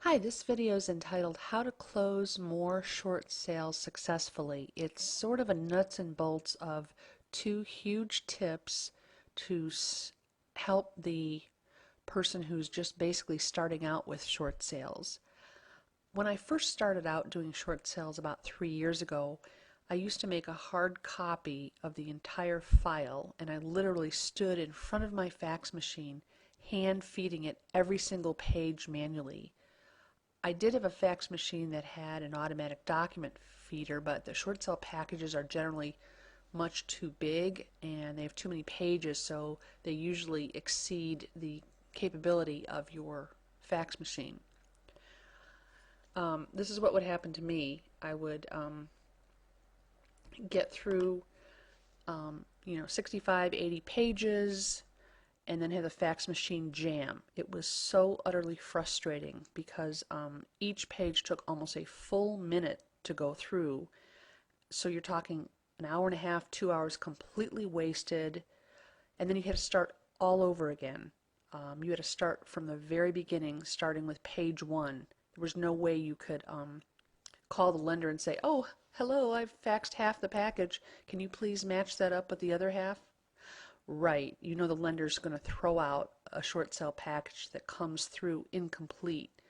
Hi, this video is entitled How to Close More Short Sales Successfully. It's sort of a nuts and bolts of two huge tips to help the person who's just basically starting out with short sales. When I first started out doing short sales about 3 years ago, I used to make a hard copy of the entire file, and I literally stood in front of my fax machine hand feeding it every single page manually. I did have a fax machine that had an automatic document feeder, but the short sale packages are generally much too big and they have too many pages, so they usually exceed the capability of your fax machine. This is what would happen to me. I would get through 65, 80 pages and then have the fax machine jam. It was so utterly frustrating because each page took almost a full minute to go through. So you're talking an hour and a half, 2 hours completely wasted, and then you had to start all over again. You had to start from the very beginning, starting with page one. There was no way you could call the lender and say, "Oh, hello, I've faxed half the package. Can you please match that up with the other half?" Right, you know the lender's going to throw out a short sale package that comes through incomplete.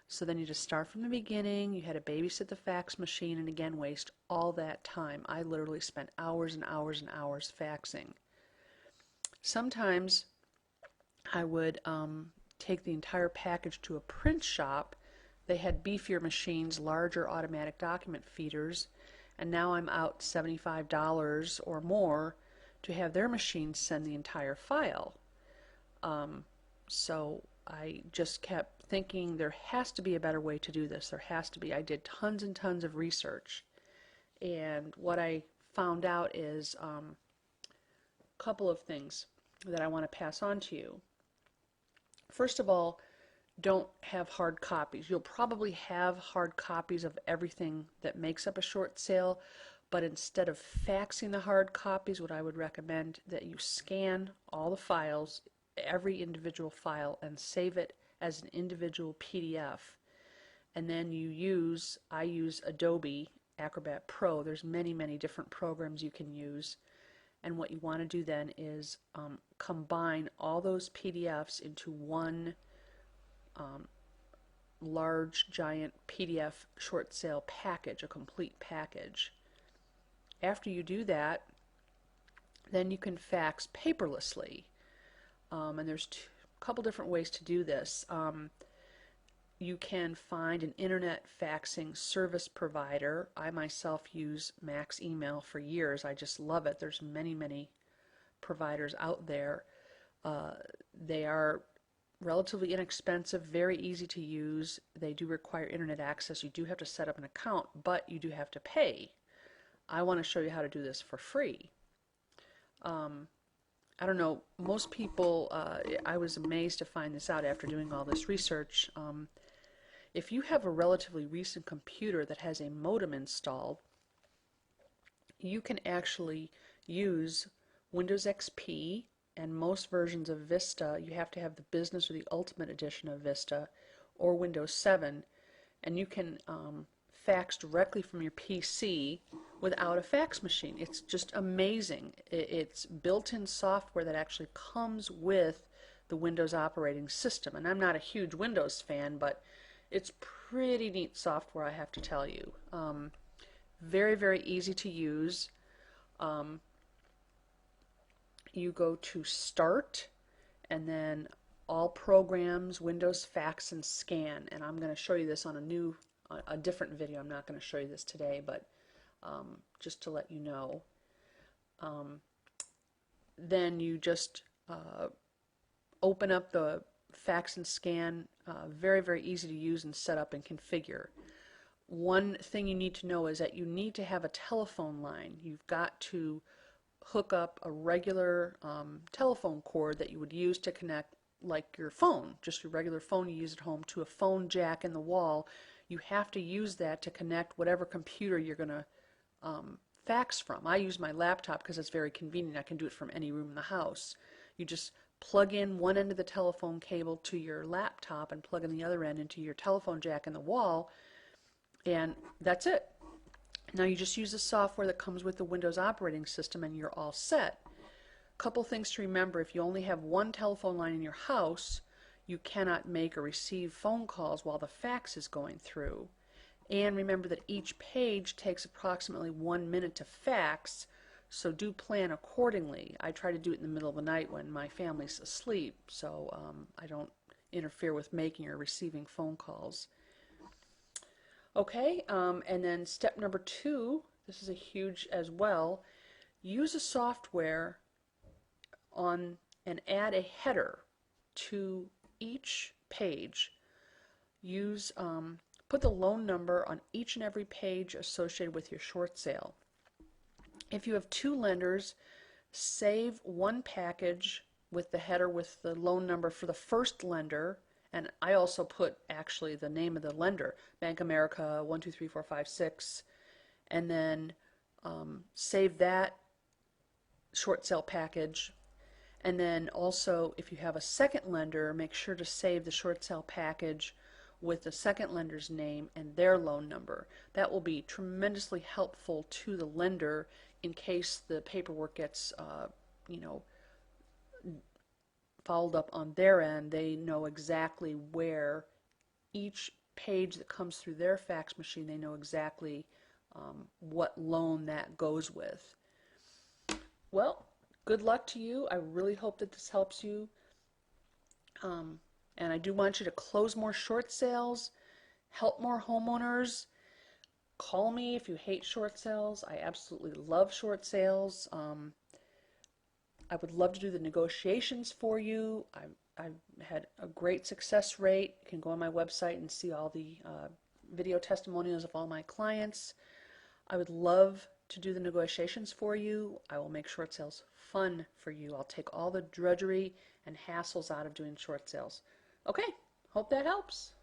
So then you just start from the beginning, you had to babysit the fax machine and again waste all that time. I literally spent hours and hours and hours faxing. Sometimes I would take the entire package to a print shop. They had beefier machines, larger automatic document feeders, and now I'm out $75 or more to have their machine send the entire file. So I just kept thinking there has to be a better way to do this. There has to be. I did tons and tons of research, and what I found out is a couple of things that I want to pass on to you. First of all, don't have hard copies. You'll probably have hard copies of everything that makes up a short sale, but instead of faxing the hard copies, what I would recommend that you scan all the files, every individual file, and save it as an individual PDF. And then I use Adobe Acrobat Pro. There's many, many different programs you can use. And what you want to do then is combine all those PDFs into one large, giant PDF short sale package, a complete package. After you do that, then you can fax paperlessly. And there's a couple different ways to do this. You can find an internet faxing service provider. I myself use Max Email for years. I just love it. There's many, many providers out there. They are relatively inexpensive, very easy to use. They do require internet access. You do have to set up an account, but you do have to pay. I want to show you how to do this for free. I don't know, most people, I was amazed to find this out after doing all this research. If you have a relatively recent computer that has a modem installed, you can actually use Windows XP and most versions of Vista. You have to have the Business or the Ultimate Edition of Vista or Windows 7, and you can fax directly from your PC without a fax machine. It's just amazing. It's built-in software that actually comes with the Windows operating system. And I'm not a huge Windows fan, but it's pretty neat software, I have to tell you. Very, very easy to use. You go to Start and then All Programs, Windows Fax and Scan. And I'm going to show you this on a different video. I'm not going to show you this today, but just to let you know. Then you just open up the fax and scan. Very, very easy to use and set up and configure. One thing you need to know is that you need to have a telephone line. You've got to hook up a regular telephone cord that you would use to connect like your phone, just your regular phone you use at home, to a phone jack in the wall. You have to use that to connect whatever computer you're going to fax from. I use my laptop because it's very convenient. I can do it from any room in the house. You just plug in one end of the telephone cable to your laptop and plug in the other end into your telephone jack in the wall, and that's it. Now you just use the software that comes with the Windows operating system and you're all set. Couple things to remember: if you only have one telephone line in your house, you cannot make or receive phone calls while the fax is going through. And remember that each page takes approximately 1 minute to fax, so do plan accordingly. I try to do it in the middle of the night when my family's asleep, so I don't interfere with making or receiving phone calls. Okay, and then step number 2, this is a huge as well, use a software on and add a header to each page. Use put the loan number on each and every page associated with your short sale. If you have 2 lenders, save one package with the header with the loan number for the first lender, and I also put actually the name of the lender, Bank America 123456, and then save that short sale package. And then also, if you have a second lender, make sure to save the short sale package with the second lender's name and their loan number. That will be tremendously helpful to the lender in case the paperwork gets, followed up on their end. They know exactly where each page that comes through their fax machine, they know exactly what loan that goes with. Well, good luck to you. I really hope that this helps you. And I do want you to close more short sales, help more homeowners. Call me if you hate short sales. I absolutely love short sales. I would love to do the negotiations for you. I've had a great success rate. You can go on my website and see all the video testimonials of all my clients. I would love to do the negotiations for you. I will make short sales fun for you. I'll take all the drudgery and hassles out of doing short sales. Okay, hope that helps.